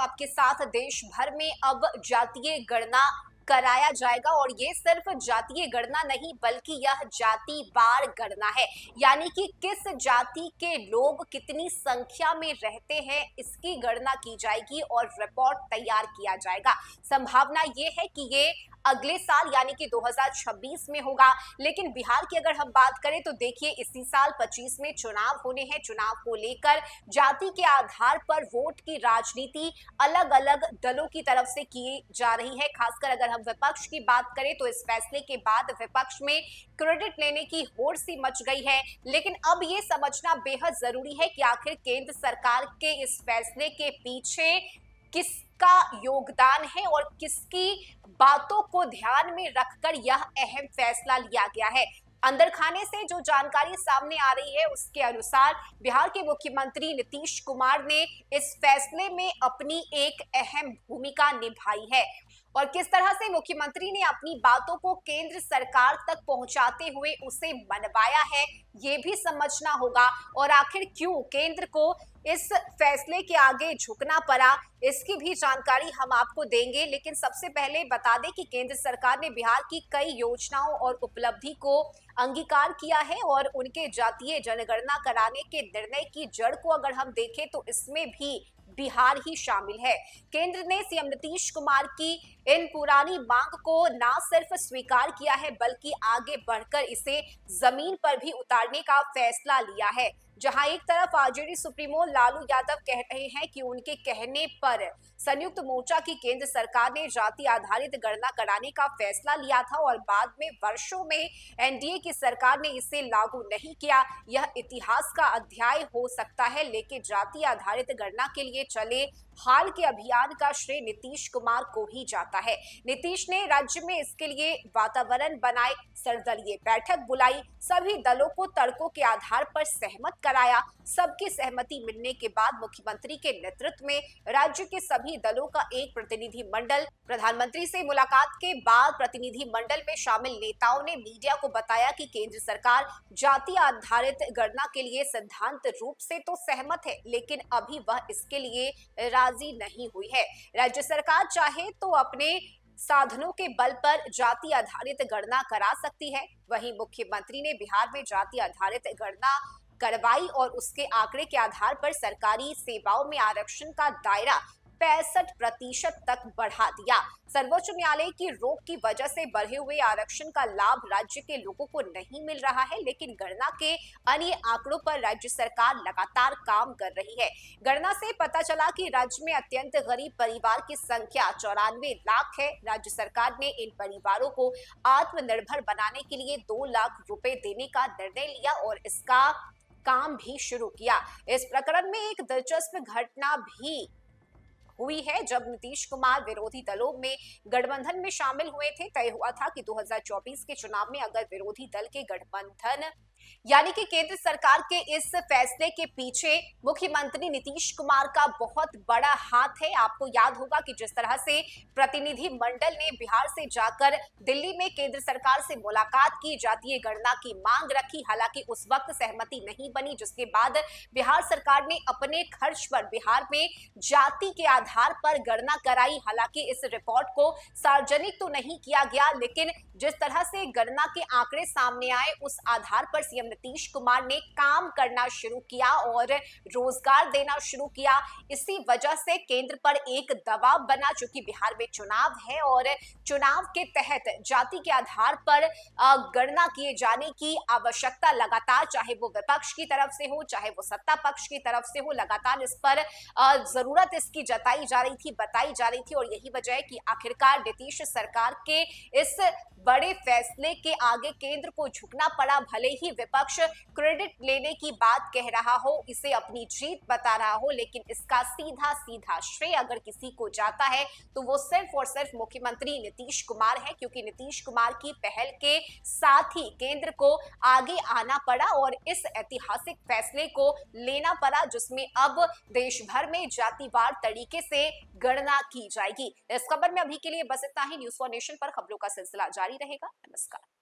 आपके साथ। देश भर में अब जातीय गणना कराया जाएगा और ये सिर्फ जातीय गणना नहीं बल्कि यह जातिवार गणना है, यानी कि किस जाति के लोग कितनी संख्या में रहते हैं इसकी गणना की जाएगी और रिपोर्ट तैयार किया जाएगा। संभावना ये है कि ये अगले साल यानी कि 2026 में होगा। लेकिन बिहार की अगर हम बात करें तो देखिए इसी साल 25 में चुनाव होने हैं। चुनाव को लेकर जाति के आधार पर वोट की राजनीति अलग अलग दलों की तरफ से की जा रही है। खासकर अगर हम विपक्ष की बात करें तो इस फैसले के बाद विपक्ष में क्रेडिट लेने की होड़ सी मच गई है। लेकिन अब ये समझना बेहद जरूरी है कि आखिर केंद्र सरकार के इस फैसले के पीछे किसका योगदान है और किसकी बातों को ध्यान में रखकर यह अहम फैसला लिया गया है। अंदर खाने से जो जानकारी सामने आ रही है उसके अनुसार बिहार के मुख्यमंत्री नीतीश कुमार ने इस फैसले में अपनी एक अहम भूमिका निभाई है और किस तरह से मुख्यमंत्री ने अपनी बातों को केंद्र सरकार तक पहुंचाते हुए उसे मनवाया है ये भी समझना होगा। और आखिर क्यों केंद्र को इस फैसले के आगे झुकना पड़ा इसकी भी जानकारी हम आपको देंगे। लेकिन सबसे पहले बता दें कि केंद्र सरकार ने बिहार की कई योजनाओं और उपलब्धि को अंगीकार किया है और उनके जातीय जनगणना कराने के निर्णय की जड़ को अगर हम देखें तो इसमें भी बिहार ही शामिल है। केंद्र ने सीएम नीतीश कुमार की इन पुरानी मांग को न सिर्फ स्वीकार किया है बल्कि आगे बढ़कर इसे जमीन पर भी उतारने का फैसला लिया है। जहां एक तरफ आरजेडी सुप्रीमो लालू यादव कह रहे हैं कि उनके कहने पर संयुक्त मोर्चा की केंद्र सरकार ने जाति आधारित गणना कराने का फैसला लिया था और बाद में वर्षों में एनडीए की सरकार ने इसे लागू नहीं किया। यह इतिहास का अध्याय हो सकता है लेकिन जाति आधारित गणना के लिए चले हाल के अभियान का श्रेय नीतीश कुमार को ही जाता है। नीतीश ने राज्य में इसके लिए वातावरण बनाए, सर्वदलीय बैठक बुलाई, सभी दलों को तर्कों के आधार पर सहमत कराया। सबकी सहमति मिलने के बाद मुख्यमंत्री के नेतृत्व में राज्य के सभी दलों का एक प्रतिनिधि मंडल प्रधानमंत्री से मुलाकात के बाद प्रतिनिधि मंडल में शामिल नेताओं ने मीडिया को बताया कि केंद्र सरकार जाति आधारित गणना के लिए सिद्धांत रूप से तो सहमत है लेकिन अभी वह इसके लिए राजी नहीं हुई है। राज्य सरकार चाहे तो अपने साधनों के बल पर जाति आधारित गणना करा सकती है। वहीं मुख्यमंत्री ने बिहार में जाति आधारित गणना करवाई और उसके आंकड़े के आधार पर सरकारी सेवाओं में आरक्षण का दायरा 65% तक बढ़ा दिया। सर्वोच्च न्यायालय की रोक की वजह से बढ़े हुए आरक्षण का लाभ राज्य के लोगों को नहीं मिल रहा है लेकिन गणना के अन्य आंकड़ों पर राज्य सरकार लगातार काम कर रही है। गणना से पता चला कि राज्य में अत्यंत गरीब परिवार की संख्या 94 लाख है। राज्य सरकार ने इन परिवारों को आत्मनिर्भर बनाने के लिए 2 लाख रुपए देने का निर्णय लिया और इसका काम भी शुरू किया। इस प्रकरण में एक दिलचस्प घटना भी हुई है। जब नीतीश कुमार विरोधी दलों में गठबंधन में शामिल हुए थे तय हुआ था कि 2024 के चुनाव में अगर विरोधी दल के गठबंधन यानी कि केंद्र सरकार के इस फैसले के पीछे मुख्यमंत्री नीतीश कुमार का बहुत बड़ा हाथ है। आपको याद होगा कि जिस तरह से प्रतिनिधि मंडल ने बिहार से जाकर दिल्ली में केंद्र सरकार से मुलाकात की, जातीय गणना की मांग रखी, हालांकि उस वक्त सहमति नहीं बनी जिसके बाद बिहार सरकार ने अपने खर्च पर बिहार में जाति के आधार पर गणना कराई। हालांकि इस रिपोर्ट को सार्वजनिक तो नहीं किया गया लेकिन जिस तरह से गणना के आंकड़े सामने आए उस आधार पर सीएम नीतीश कुमार ने काम करना शुरू किया और रोजगार देना शुरू किया। इसी वजह से केंद्र पर एक दबाव बना चूंकि बिहार में चुनाव है और चुनाव के तहत जाति के आधार पर गणना किए जाने की आवश्यकता लगातार चाहे वो विपक्ष की तरफ से हो चाहे वो सत्ता पक्ष की तरफ से हो लगातार इस पर जरूरत इसकी जताई जा रही थी, बताई जा रही थी और यही वजह है कि आखिरकार नीतीश सरकार के इस बड़े फैसले के आगे केंद्र को झुकना पड़ा। भले ही विपक्ष क्रेडिट लेने की बात कह रहा हो, इसे अपनी जीत बता रहा हो लेकिन इसका सीधा सीधा श्रेय अगर किसी को जाता है तो वो सिर्फ और सिर्फ मुख्यमंत्री नीतीश कुमार है क्योंकि नीतीश कुमार की पहल के साथ ही केंद्र को आगे आना पड़ा और इस ऐतिहासिक फैसले को लेना पड़ा जिसमें अब देश भर में जातिवार तरीके से गणना की जाएगी। इस खबर में अभी के लिए बस इतना ही। न्यूज़ फॉर नेशन पर खबरों का सिलसिला जारी रहेगा। नमस्कार।